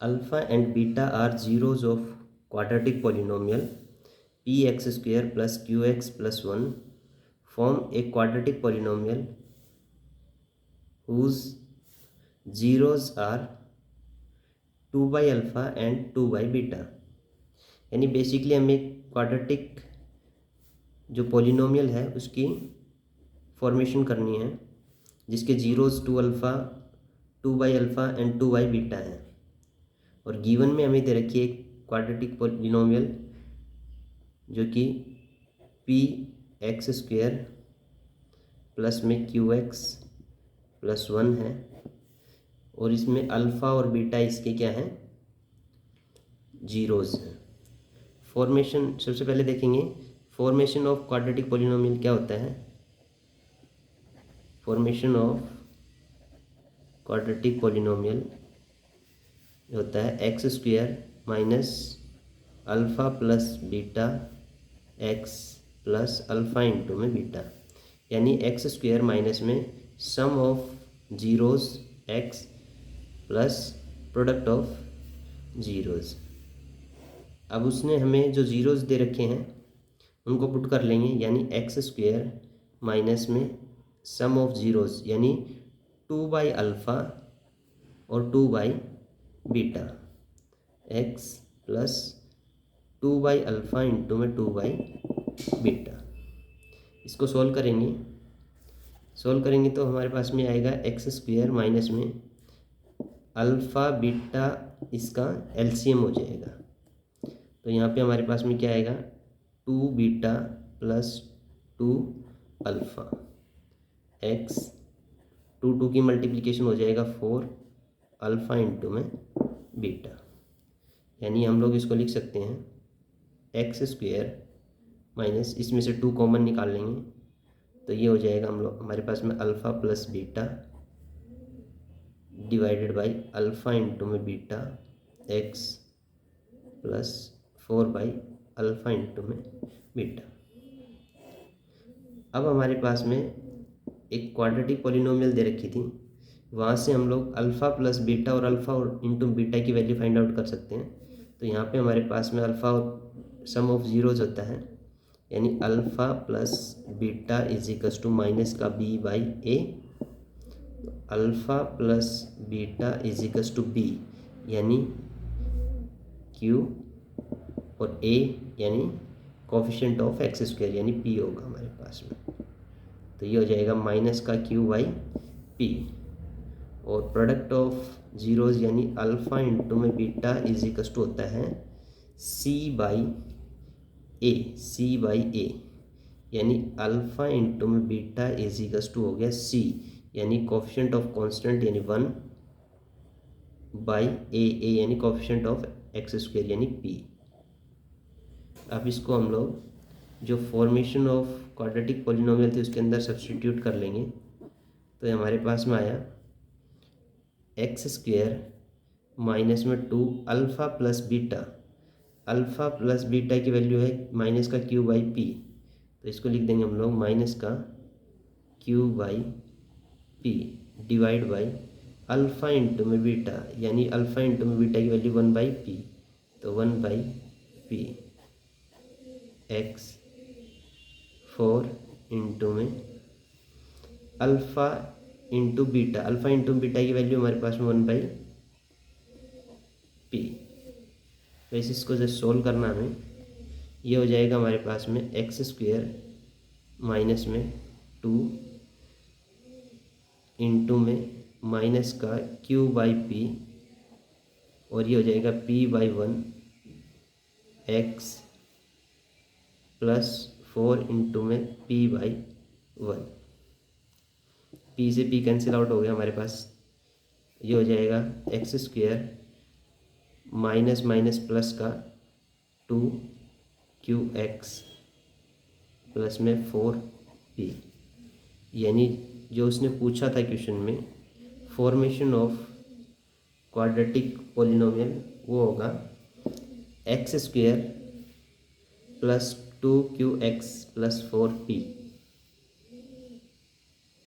Alpha and beta are zeros of quadratic polynomial px square plus qx plus 1 form a quadratic polynomial whose zeros are 2 by alpha and 2 by beta। यानी basically हमें quadratic जो polynomial है उसकी formation करनी है जिसके zeros 2 alpha 2 by alpha and 2 by beta है। और गिवन में हमें दे रखी है क्वाड्रेटिक पॉलिनोमियल जो कि पी एक्स स्क्वेयर प्लस में क्यू एक्स प्लस 1 है और इसमें अल्फ़ा और बीटा इसके क्या हैं, जीरोज़ हैं। फॉर्मेशन सबसे पहले देखेंगे फॉर्मेशन ऑफ क्वाड्रेटिक पॉलिनोमियल क्या होता है। फॉर्मेशन ऑफ क्वाड्रेटिक पॉलिनोमियल होता है x square minus alpha plus beta x plus alpha into में बीटा, यानी एक्स स्क्वेयर माइनस में sum of zeros x plus product of zeros. अब उसने हमें जो जीरोज़ दे रखे हैं उनको पुट कर लेंगे, यानी एक्स स्क्वेयर माइनस में सम ऑफ जीरोज़ यानी 2 बाई अल्फ़ा और 2 by beta x plus 2 by alpha into में 2 बाई बीटा। इसको सॉल्व करेंगे तो हमारे पास में आएगा एक्स स्क्वेयर माइनस में अल्फ़ा बीटा, इसका एलसीएम हो जाएगा। तो यहाँ पे हमारे पास में क्या आएगा 2 बीटा प्लस 2 अल्फ़ा एक्स 2 की मल्टीप्लिकेशन हो जाएगा 4 अल्फ़ा इंटू में बीटा, यानी हम लोग इसको लिख सकते हैं एक्स स्क्वेयर माइनस इसमें से 2 कॉमन निकाल लेंगे तो ये हो जाएगा हमारे पास में alpha plus beta divided by alpha into में beta x plus 4 by alpha into में बीटा। अब हमारे पास में एक क्वाड्रेटिक पॉलिनोमियल दे रखी थी, वहाँ से हम लोग अल्फ़ा प्लस बीटा और अल्फ़ा और इंटू बीटा की वैल्यू फाइंड आउट कर सकते हैं। तो यहाँ पे हमारे पास में अल्फ़ा और सम ऑफ जीरोज होता है, यानी alpha plus beta is equals to minus का b by a, alpha plus beta is equals to b यानी क्यू और ए यानी कोफिशिएंट ऑफ एक्स स्क्वायर यानी पी होगा हमारे पास में। तो ये हो जाएगा माइनस का क्यू बाई पी और प्रोडक्ट ऑफ जीरोज यानी अल्फ़ा इंटू में बीटा इज इक्वल्स टू होता है सी बाई ए यानी अल्फ़ा इंटू में बीटा इज इक्वल्स टू हो गया सी यानी कोफिशिएंट ऑफ कांस्टेंट यानी 1 बाई ए यानी कोफिशिएंट ऑफ एक्स स्क्वायर यानी पी। अब इसको हम लोग जो फॉर्मेशन ऑफ क्वाड्रेटिक पॉलिनोमियल थी उसके अंदर सब्स्टिट्यूट कर लेंगे तो हमारे पास में आया एक्स स्क्वायर माइनस में 2 alpha plus beta, alpha plus beta की वैल्यू है माइनस का क्यू बाई पी, तो इसको लिख देंगे हम लोग माइनस का Q by P divide by alpha into में बीटा यानी अल्फ़ा इंटू में बीटा की वैल्यू 1 बाई पी, तो 1 बाई पी एक्स 4 इंटू में अल्फ़ा इंटू बीटा की वैल्यू हमारे पास में 1 बाई पी। वैसे इसको जब सोल्व करना हमें ये हो जाएगा हमारे पास में एक्स स्क्वेयर माइनस में 2 इंटू में माइनस का क्यू बाई पी और ये हो जाएगा P by 1 x plus 4 into में पी बाई 1, पी से पी कैंसिल आउट हो गया हमारे पास। ये हो जाएगा x square minus minus plus का 2 क्यू एक्स प्लस में 4 पी, यानी जो उसने पूछा था क्वेश्चन में फॉर्मेशन ऑफ क्वाड्रेटिक पॉलिनोमियल वो होगा x square plus 2 Q x plus 4 P.